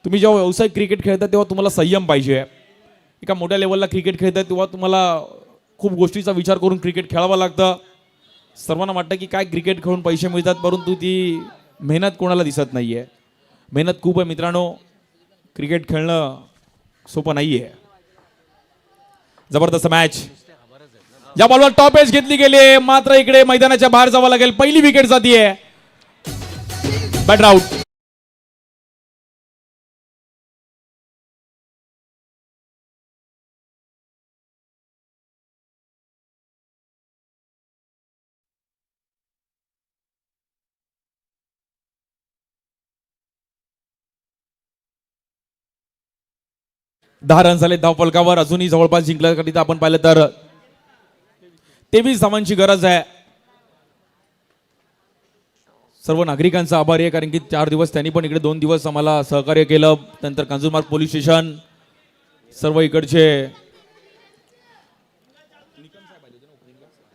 तुम्ही जेव्हा व्यावसायिक क्रिकेट खेळता तेव्हा तुम्हाला संयम पाहिजे. एका मोठ्या लेवलला क्रिकेट खेळता तेव्हा तुम्हाला खूप गोष्टीचा विचार करून क्रिकेट खेळावं लागतं. सर्वांना वाटतं की काय क्रिकेट खेळून पैसे मिळतात, परंतु ती मेहनत कोणाला दिसत नाहीये. मेहनत खूप आहे मित्रांनो. क्रिकेट खेळणं सोपं नाहीये. जबरदस्त मॅच. या बॉलवर टॉप एज घेतली गेली, मात्र इकडे मैदानाच्या बाहेर जावं लागेल. पहिली विकेट जातीये. Batter out. दहा रन झाले धावफलकावर. अजूनही जवळपास जिंकण्याकरिता आपण पाहिलं तर 23 धावांची गरज आहे. सर्व नागरिकांचा आभारी आहे कारण की 4 दिवस त्यांनी पण इकडे 2 दिवस आम्हाला सहकार्य केलं. नंतर कांजूरमार्ग पोलीस स्टेशन, सर्व इकडचे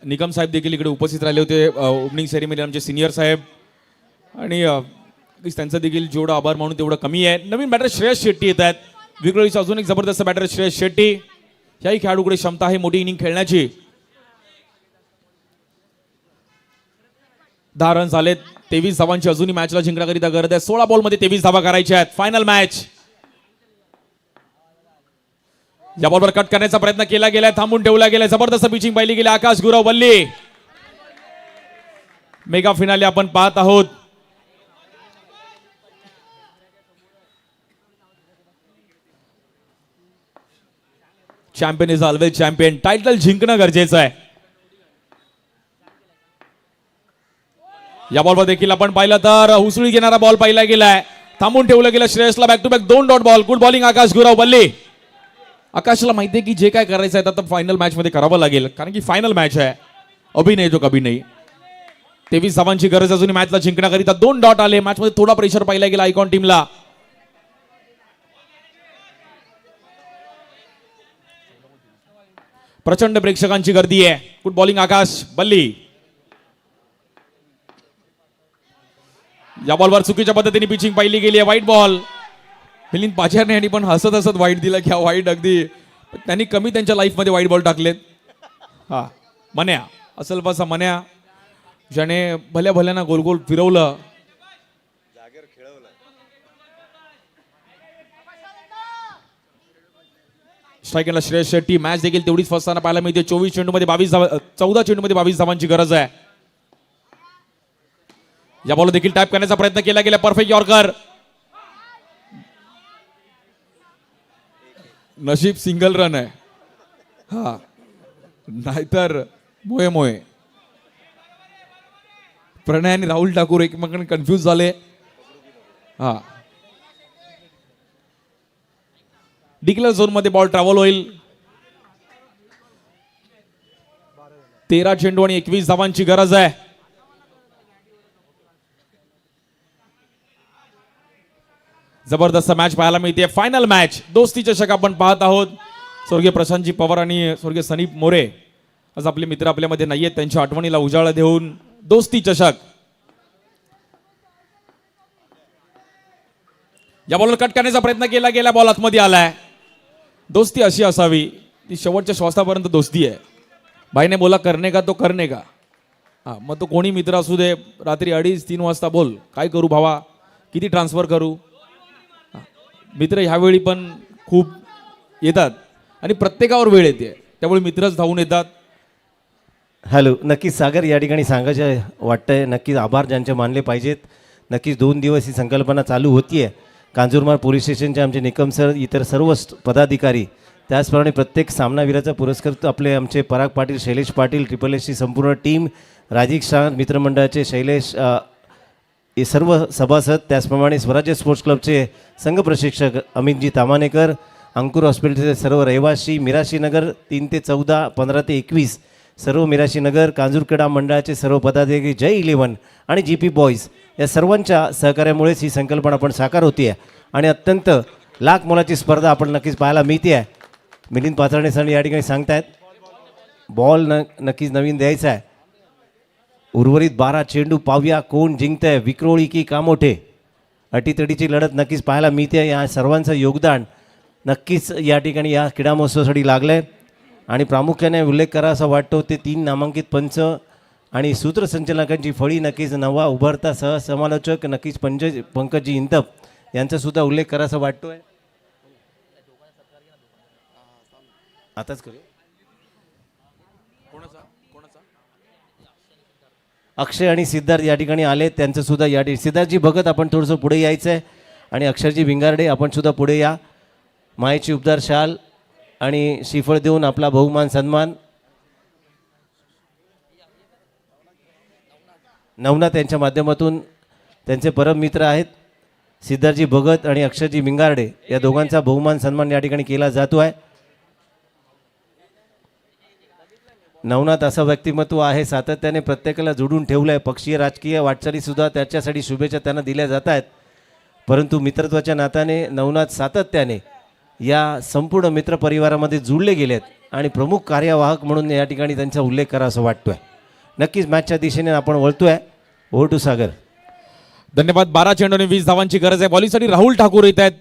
निकम साहेब देखील इकडे उपस्थित राहिले होते ओपनिंग सेरेमनी आमचे सिनियर साहेब आणि त्यांचं देखील जेवढं आभार मानून तेवढं कमी आहे. नवीन बॅटर श्रेयस शेट्टी येत आहेत. विक्रोळीचा अजून एक जबरदस्त बॅटर श्रेयस शेट्टी. ह्याही खेळाडूकडे क्षमता आहे मोठी इनिंग खेळण्याची. 10 रन झालेत. 23 धावांची अजूनही मॅचला जिंकण्याकरिता गरज आहे. 16 बॉलमध्ये 23 धावा करायच्या आहेत. Final match. या बॉलवर कट करण्याचा प्रयत्न केला गेलाय, थांबून ठेवला गेलाय. जबरदस्त पिचिंग पाहिली गेली आकाश गुरव वल्ली. मेगा फिनाले आपण पाहत आहोत. Champion is always champion. Title जिंकणं गरजेचं आहे. या बॉलवर देखील आपण पाहिलं तर उसळी घेणारा बॉल पाहिला गेलाय, थांबून ठेवलं गेलं श्रेयसला. Back to back 2 dot ball. Good bowling Akash Gurav Valli. आकाशला माहिती आहे की जे काय करायचं आहे आता फायनल मॅच मध्ये करावं लागेल, कारण की फायनल मॅच आहे. अभि नाही तो कभी नाही. 23 धावांची गरज अजून मॅचला जिंकण्याकरिता. 2 डॉट आले. मॅच मध्ये थोडा प्रेशर पाहिला गेला आयकॉन टीमला. प्रचंड प्रेक्षकांची गर्दी आहे. गुड बॉलिंग आकाश बल्ली. या बॉलवर चुकीच्या पद्धतीने पिचिंग पाहिली गेली आहे. वाईट बॉल. मिलिंद पाचारने यांनी पण हसत हसत वाईट दिला की हा वाईट अगदी त्यांनी कमी त्यांच्या लाईफमध्ये वाईट बॉल टाकलेत. हा मन्या असल बसा मन्या ज्याने भल्या भल्याना गोल गोल फिरवलं. स्ट्रायकरला श्रेयस शेट्टी. मॅच देखील तेवढीच फसताना पाहायला मिळते. 24 चेंडूमध्ये 22 धावा, 14 चेंडूमध्ये 22 धावांची गरज आहे. या बॉल देखील टॅप करण्याचा प्रयत्न केला गेला. Perfect yorker. नशीब सिंगल रन आहे. हा नाहीतर मोये मोये. प्रणय आणि राहुल ठाकूर एकमेकांना कन्फ्यूज झाले. हा डिक्लेअर झोन मध्ये बॉल ट्रॅव्हल होईल. 13 चेंडू आणि 21 धावांची गरज आहे. जबरदस्त मॅच पाहायला मिळते. फायनल मॅच दोस्ती चषक आपण पाहत आहोत. स्वर्गीय प्रशांतजी पवार आणि स्वर्गीय सनीप मोरे आज आपले मित्र आपल्यामध्ये नाहीयेत. त्यांच्या आठवणीला उजाळा देऊन दोस्ती चषक. या बॉलवर कट करण्याचा प्रयत्न केला गेला. बॉल आतमध्ये आलाय. दोस्ती अशी असावी ती शेवटच्या श्वासापर्यंत दोस्ती आहे. भाईने बोला करणे का तो करणे का. हा मग तो कोणी मित्र असू दे. रात्री 2:30-3 वाजता बोल काय करू भावा, किती ट्रान्सफर करू. मित्र ह्यावेळी पण खूप येतात आणि प्रत्येकावर वेळ येते, त्यामुळे मित्रच धावून येतात. हॅलो. नक्कीच सागर या ठिकाणी सांगायचं वाटतंय. नक्कीच आभार ज्यांचे मानले पाहिजेत. नक्कीच 2 दिवस ही संकल्पना चालू होती आहे. कांजूरमार्ग पोलीस स्टेशनचे आमचे निकम सर, इतर सर्व पदाधिकारी, त्याचप्रमाणे प्रत्येक सामनावीराचा पुरस्कार आपले आमचे पराग पाटील, शैलेश पाटील, ट्रिपल एसची संपूर्ण टीम, राजीव शाह मित्रमंडळाचे शैलेश, हे सर्व सभासद, त्याचप्रमाणे स्वराज्य स्पोर्ट्स क्लबचे संघ प्रशिक्षक अमितजी तामानेकर, अंकुर हॉस्पिटलचे सर्व रहिवासी, मिराशीनगर 3 ते 14, 15 ते 21 सर्व मिराशीनगर, कांजूर क्रीडा मंडळाचे सर्व पदाधिकारी, जय 11 आणि GP बॉईज या सर्वांच्या सहकार्यामुळेच ही संकल्पना आपण साकार होती आहे. आणि अत्यंत लाख मोलाची स्पर्धा आपण नक्कीच पाहायला मिळते आहे. मिलिंद पाचारणे सर या ठिकाणी सांगतायत बॉल नक्कीच नवीन द्यायचा आहे. उर्वरित 12 चेंडू पाहूया कोण जिंकतंय, विक्रोळी की कामोठे. अटीतटीची लढत नक्कीच पाहायला मिळते. या सर्वांचं योगदान नक्कीच या ठिकाणी या क्रीडा महोत्सवासाठी लागलं आहे. आणि प्रामुख्याने उल्लेख करा असा वाटतो ते 3 नामांकित पंच आणि सूत्रसंचालकांची फळी, नक्कीच नवा उभरता सहसमालोचक नक्कीच पंकजी इंतप यांचासुद्धा उल्लेख करायचा वाटतोय. आताच करू. अक्षय आणि सिद्धार्थ या ठिकाणी आले, त्यांचं सुद्धा या ठिकाणी. सिद्धार्थजी भगत आपण थोडंसं पुढे यायचं आहे. आणि अक्षरजी भिंगारडे आपण सुद्धा पुढे या. मायेची उबदार शाल आणि श्रीफळ देऊन आपला बहुमान सन्मान. नवनाथ यांच्या माध्यमातून त्यांचे परम मित्र आहेत सिद्धार्थजी भगत आणि अक्षरजी भिंगारडे या दोघांचा बहुमान सन्मान या ठिकाणी केला जातो आहे. नवनाथ असं व्यक्तिमत्व आहे सातत्याने प्रत्येकाला जोडून ठेवलं आहे. पक्षीय राजकीय वाटचालीसुद्धा त्याच्यासाठी शुभेच्छा त्यांना दिल्या जात आहेत. परंतु मित्रत्वाच्या नात्याने नवनाथ सातत्याने या संपूर्ण मित्रपरिवारामध्ये जुळले गेलेत आणि प्रमुख कार्यवाहक म्हणून या ठिकाणी त्यांचा उल्लेख करा असं वाटतोय. नक्कीच मॅचच्या दिशेने आपण वळतोय. ओव्हर टू सागर. धन्यवाद. 12 चेंडू आणि 20 धावांची गरज आहे. बॉलिंगसाठी राहुल ठाकूर येत आहेत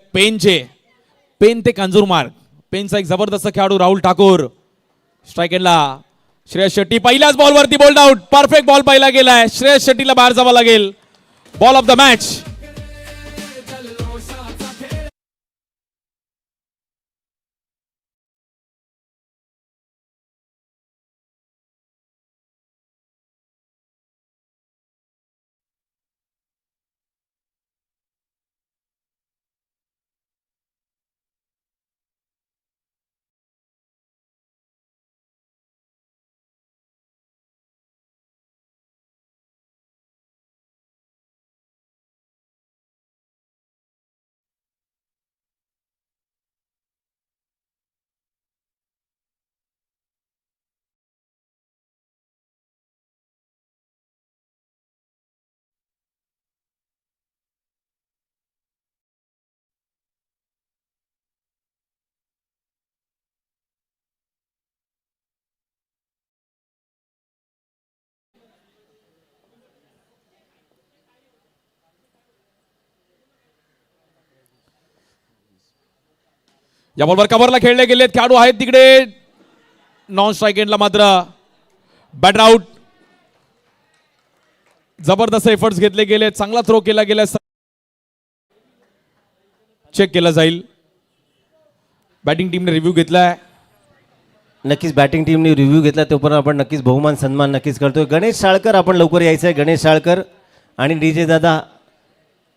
पेन ते कांजूरमार्ग. पेनचा एक जबरदस्त खेळाडू राहुल ठाकूर. स्ट्राईक एंडला श्रेयस शेट्टी पहिल्याच बॉलवरती बोल्ड आउट. परफेक्ट बॉल पाहिला गेलाय. श्रेयस शेट्टीला बाहेर जावं लागेल. Ball of the match. या बॉलवर कव्हरला खेळले गेलेत खेळाडू आहेत तिकडे. नॉन स्ट्राईक एंडला मात्र बॅटर आउट. जबरदस्त एफर्ट्स घेतले गेले. चांगला थ्रो केला गेला. चेक केला जाईल. बॅटिंग टीमने रिव्ह्यू घेतलाय. नक्कीच बॅटिंग टीमने रिव्ह्यू घेतला. तोपर्यंत आपण नक्कीच बहुमान सन्मान नक्कीच करतोय. गणेश साळकर आपण लवकर यायचं आहे. गणेश साळकर आणि DJ दादा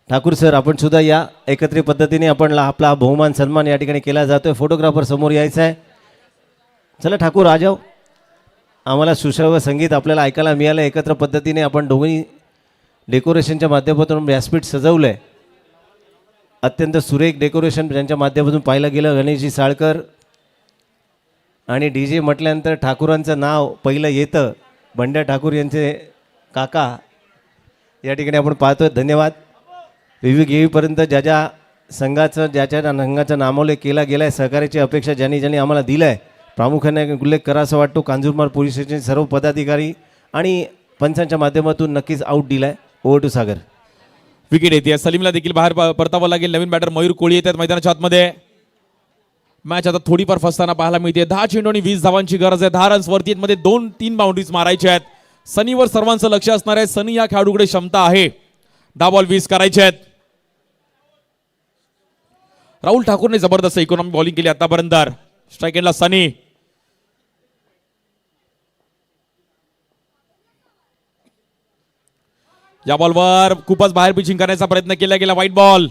ठाकूर सर आपण सुद्धा या एकत्रित पद्धतीने आपण आपला बहुमान सन्मान या ठिकाणी केला जातोय. फोटोग्राफर समोर यायचं आहे. चला ठाकूर आ जाओ. आम्हाला सुश्राव्य संगीत आपल्याला ऐकायला मिळालं. एकत्र पद्धतीने आपण दोन्ही डेकोरेशनच्या माध्यमातून व्यासपीठ सजवलं आहे. अत्यंत सुरेख डेकोरेशन ज्यांच्या माध्यमातून पाहिलं गेलं. गणेशजी साळकर आणि DJ म्हटल्यानंतर ठाकूरांचं नाव पहिलं येतं. बंड्या ठाकूर यांचे काका या ठिकाणी आपण पाहतोय. धन्यवाद. रिव्ह्यू घेईपर्यंत ज्या संघाचं ज्याच्या संघाचा नामोल्लेख केला गेला आहे, सहकार्याची अपेक्षा ज्यांनी आम्हाला दिलं आहे, प्रामुख्याने उल्लेख करा असं वाटतो. कांजूरमार्ग पोलीस स्टेशनचे सर्व पदाधिकारी आणि पंचांच्या माध्यमातून नक्कीच आऊट दिला आहे. Over to Sagar. विकेट येते. सलीमला देखील बाहेर परतावं लागेल. नवीन बॅटर मयूर कोळी येतात मैदानाच्या आतमध्ये. मॅच आता थोडीफार फसताना पाहायला मिळते. 10 चेंडू आणि 20 धावांची गरज आहे. 10 रन्स वरती मध्ये 2-3 बाउंड्रीज मारायचे आहेत. सनीवर सर्वांचं लक्ष असणार आहे. सनी या खेळाडूकडे क्षमता आहे 10 बॉल 20 करायचे आहेत. राहुल ठाकूरने जबरदस्त इकॉनॉमी बॉलिंग केली आतापर्यंत. स्ट्राईक एंडला सनी. या बॉलवर खूपच बाहेर पिचिंग करण्याचा प्रयत्न केला गेला. वाईट बॉल.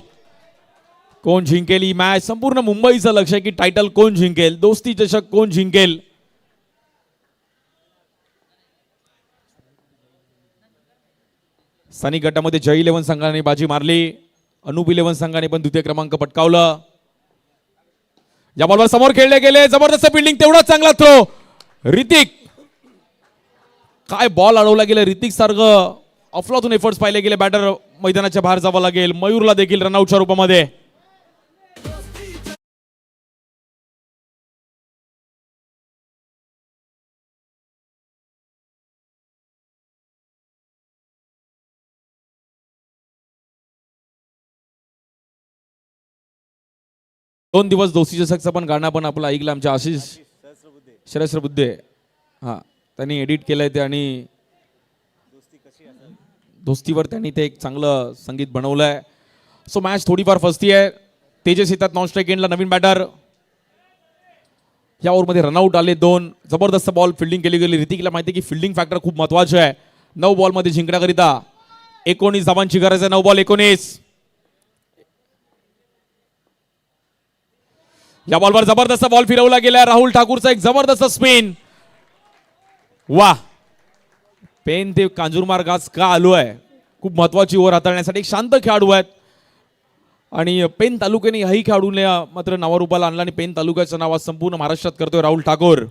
कोण जिंकेल ही मॅच? संपूर्ण मुंबईचं लक्ष आहे की टायटल कोण जिंकेल, दोस्ती चषक कोण जिंकेल. सनी गटामध्ये जय 11 संघाने बाजी मारली. अनूप 11 संघाने पण द्वितीय क्रमांक पटकावलं. या बॉलवर समोर खेळले गेले. जबरदस्त फिल्डिंग. तेवढाच चांगला थ्रो. ऋतिक. काय बॉल अडवला गेला. ऋतिक सारखं अफलातून एफर्ट्स पाहिले गेले. बॅटर मैदानाच्या बाहेर जावं लागेल. मयूरला देखील रनआउटच्या रूपामध्ये. दोन दिवस दोस्ती चषकचं पण गाणं पण आपलं ऐकलं आमच्या आशिष सहस्त्रबुद्धे. हां, त्यांनी एडिट केलंय ते आणि दोस्तीवर त्यांनी ते एक चांगलं संगीत बनवलंय. सो मॅच थोडीफार फसती आहे. तेजस येतात नॉन स्ट्राईक एंडला. नवीन बॅटर. या ओव्हरमध्ये रनआउट आले 2. जबरदस्त बॉल फिल्डिंग केली गेली. ऋतिकला माहिती आहे की फिल्डिंग फॅक्टर खूप महत्वाचं आहे. 9 बॉलमध्ये जिंकण्याकरिता 19 धावांची गरज आहे. 9 बॉल 19. या बॉलवर जबरदस्त बॉल फिरवला गेला. राहुल ठाकूरचा एक जबरदस्त स्पिन. वा. पेन ते कांजूरमार्ग आज का आलो आहे? खूप महत्वाची ओव्हर हाताळण्यासाठी. एक शांत खेळाडू आहेत आणि पेन तालुक्याने याही खेळाडूने मात्र नावारूपाला आणला आणि पेन तालुक्याचं नाव आज संपूर्ण महाराष्ट्रात करतोय राहुल ठाकूर.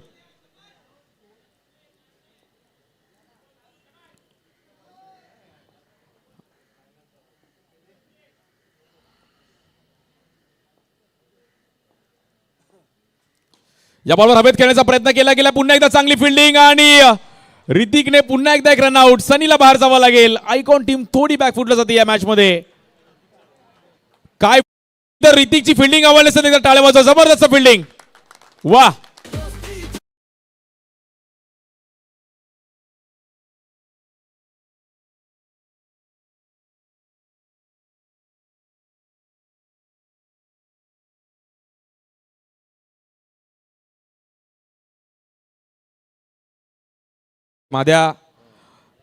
या बॉलवर हवेत खेळण्याचा प्रयत्न केला गेला, पुन्हा एकदा चांगली फिल्डिंग आणि ऋतिकने पुन्हा एकदा एक रनआउट. सनीला बाहेर जावं लागेल. आयकॉन टीम थोडी बॅकफुटला जाते या मॅच मध्ये. काय तर ऋतिकची फिल्डिंग आवडली असेल तर टाळ्या वाजवा. जबरदस्त फिल्डिंग, वा. माद्या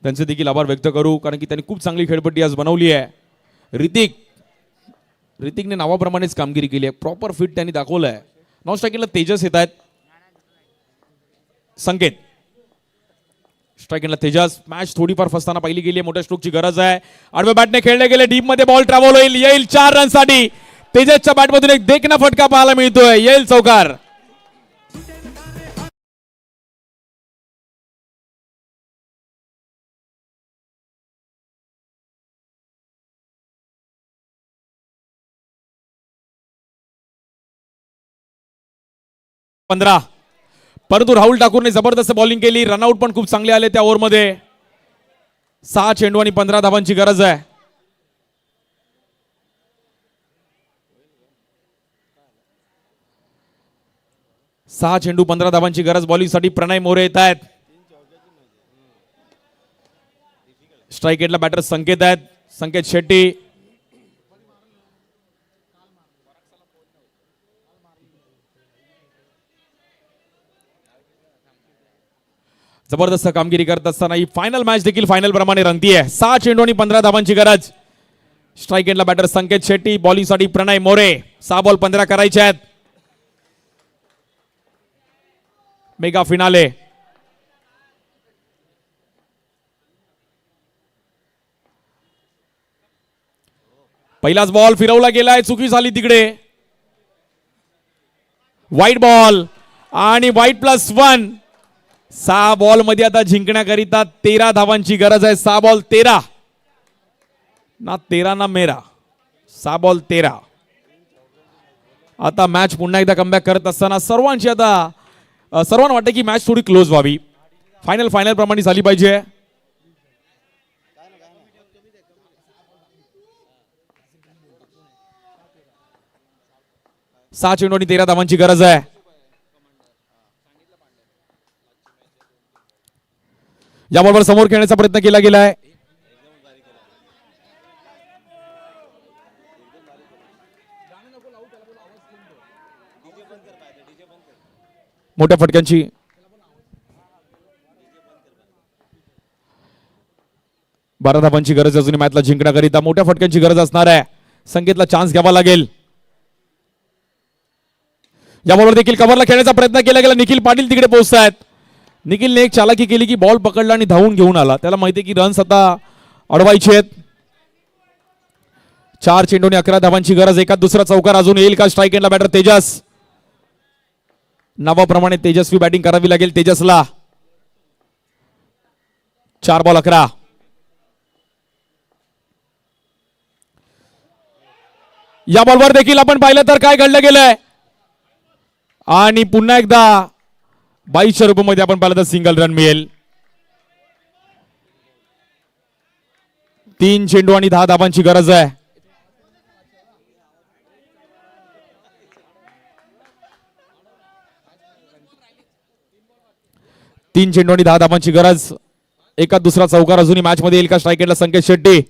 त्यांचे देखील आभार व्यक्त करू, कारण की त्यांनी खूप चांगली खेळपट्टी आज बनवली आहे. ऋतिकने नावाप्रमाणेच कामगिरी केली आहे. प्रॉपर फिट त्यांनी दाखवलं आहे. नॉन स्ट्रायकिंगला तेजस येत आहेत. संकेत स्ट्रायकिंगला तेजस. मॅच थोडीफार फसताना पाहिली गेली आहे. मोठ्या स्ट्रोकची गरज आहे. आडव्या बॅटने खेळले गेले. डीप मध्ये बॉल ट्रॅव्हल होईल. येईल 4 रनसाठी. तेजसच्या बॅटमधून एक देखना फटका पाहायला मिळतोय. येईल चौकार. पंधरा. परंतु राहुल ठाकूरने जबरदस्त बॉलिंग केली. रनआउट पण खूप चांगले आले त्या ओव्हरमध्ये. 6 चेंडू आणि 15 धावांची गरज आहे. सहा चेंडू 15 धावांची गरज. बॉलिंगसाठी प्रणय मोरे येत आहेत. स्ट्राईक एंडला बॅटर संकेत आहेत. संकेत शेट्टी. जबरदस्त कामगिरी करत असताना ही फायनल मॅच देखील फायनल प्रमाणे रंगतीये. 6 चेंडू आणि 15 धावांची गरज. स्ट्राईक एंडला बॅटर संकेत शेट्टी. बॉलिंगसाठी प्रणय मोरे. 6 बॉल 15 करायचे आहेत. Mega finale. पहिलाच बॉल फिरवला गेलाय. चुकी झाली तिकडे. वाईट बॉल आणि वाईट +1. 6 बॉल मध्ये आता जिंकण्याकरिता 13 धावांची गरज आहे. 6 बॉल 13 ना 13 ना मेरा. 6 बॉल 13. आता मॅच पुन्हा एकदा कमबॅक करत असताना सर्वांना वाटतं की मॅच थोडी क्लोज व्हावी. फायनल प्रमाणे झाली पाहिजे. सहा चेंडू आणि 13 धावांची गरज आहे. याबरोबर समोर खेळण्याचा प्रयत्न केला गेलाय. मोठ्या फटक्यांची 12 धावांची गरज अजून मॅचला जिंकण्याकरिता. मोठ्या फटक्यांची गरज असणार आहे. संकेतला चान्स घ्यावा लागेल. याबरोबर देखील कव्हरला खेळण्याचा प्रयत्न केला गेला. निखिल पाटील तिकडे पोहोचतायत. निखिलने एक चालाकी केली की बॉल पकडला आणि धावून घेऊन आला. त्याला माहिती आहे की रन्स आता अडवायचे आहेत. 4 चेंडू आणि 11 धावांची गरज. एका दुसरा चौकार अजून येईल का? स्ट्राईक एंडला बॅटर तेजस. नावाप्रमाणे तेजस्वी बॅटिंग करावी लागेल तेजसला. 4 बॉल 11. या बॉलवर देखील आपण पाहिलं तर काय घडलं गेलंय. आणि पुन्हा एकदा 2200 रुपयामध्ये आपण पाहिलं तर सिंगल रन मिळेल. 3 चेंडू आणि 10 धावांची गरज आहे. तीन चेंडू आणि 10 धावांची गरज. एका दुसरा चौकार अजूनही मॅच मध्ये येईल का? स्ट्राईक एंडला संकेत शेट्टी.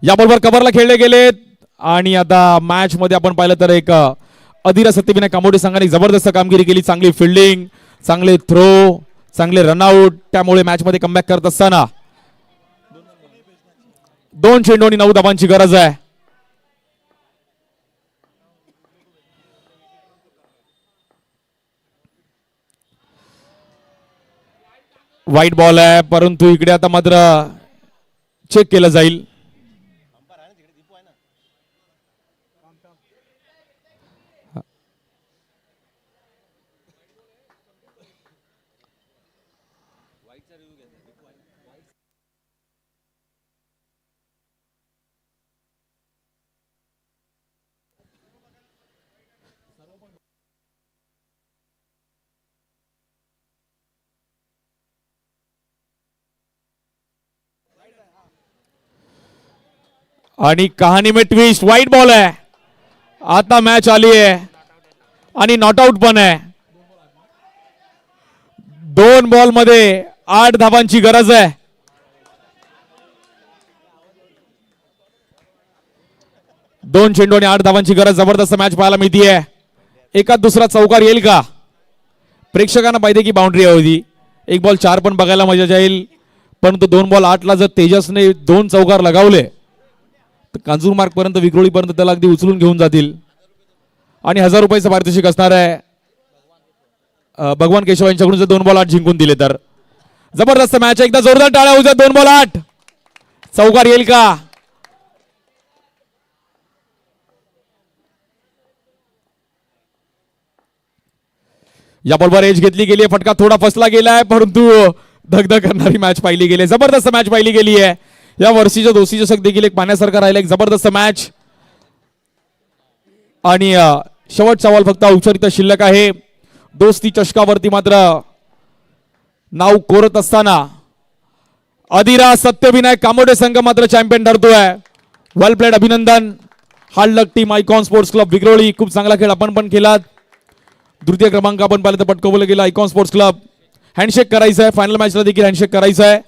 याबरोबर कव्हरला खेळले गेलेत. आणि आता मॅच मध्ये आपण पाहिलं तर एक अधीरा सत्यविनायक कामोडे संघाने जबरदस्त कामगिरी केली. चांगली फिल्डिंग, चांगले थ्रो, चांगले रनआउट. त्यामुळे मॅच मध्ये कमबॅक करत असताना 2 चेंडू आणि 9 धावांची गरज आहे. वाईट बॉल आहे, परंतु इकडे आता मात्र चेक केलं जाईल. आणि कहाणी में ट्विस्ट, व्हाईट बॉल आहे. आता मॅच आली आहे आणि नॉट आउट पण आहे. 2 बॉल मध्ये 8 धावांची गरज आहे. दोन चेंडू आणि 8 धावांची गरज. जबरदस्त मॅच पाहायला मिळतीये. एकात दुसरा चौकार येईल का? प्रेक्षकांना पाहिजे की बाउंड्री होती. 1 बॉल 4 पण बघायला मजा जाईल, परंतु 2 बॉल 8 ला जर तेजसने 2 चौकार लगावले तर कांजूर मार्ग पर्यंत, विक्रोळी पर्यंत त्याला अगदी उचलून घेऊन जातील. आणि 1000 रुपयाचं पारितोषिक असणार आहे भगवान केशव यांच्याकडून जर 2 बॉल 8 जिंकून दिले तर. जबरदस्त मॅच. एकदा जोरदार टाळ्या होत्या. 2 बॉल 8 चौकार येईल का? या बॉलवर एज घेतली गेली आहे. फटका थोडा फसला गेलाय, परंतु धगधग करणारी मॅच पाहिली गेली. जबरदस्त मॅच पाहिली गेली आहे. या वर्षीच्या दोस्ती चषक देखील एक पाहण्यासारखा राहिला. एक जबरदस्त मॅच. आणि शेवटचा बॉल फक्त औपचारिकता शिल्लक आहे. दोस्ती चषकावरती मात्र नाव कोरत असताना अधिरा सत्यविनायक कामोडे संघ मात्र चॅम्पियन ठरतोय. वेल प्लेड, अभिनंदन. Hard luck team icon sports club Vikhroli. खूप चांगला खेळ आपण पण केलात. द्वितीय क्रमांक आपण पाहिलं तर पटकवलं गेलं आयकॉन स्पोर्ट्स क्लब. हँडशेक करायचं आहे. फायनल मॅचला देखील हँडशेक करायचं आहे.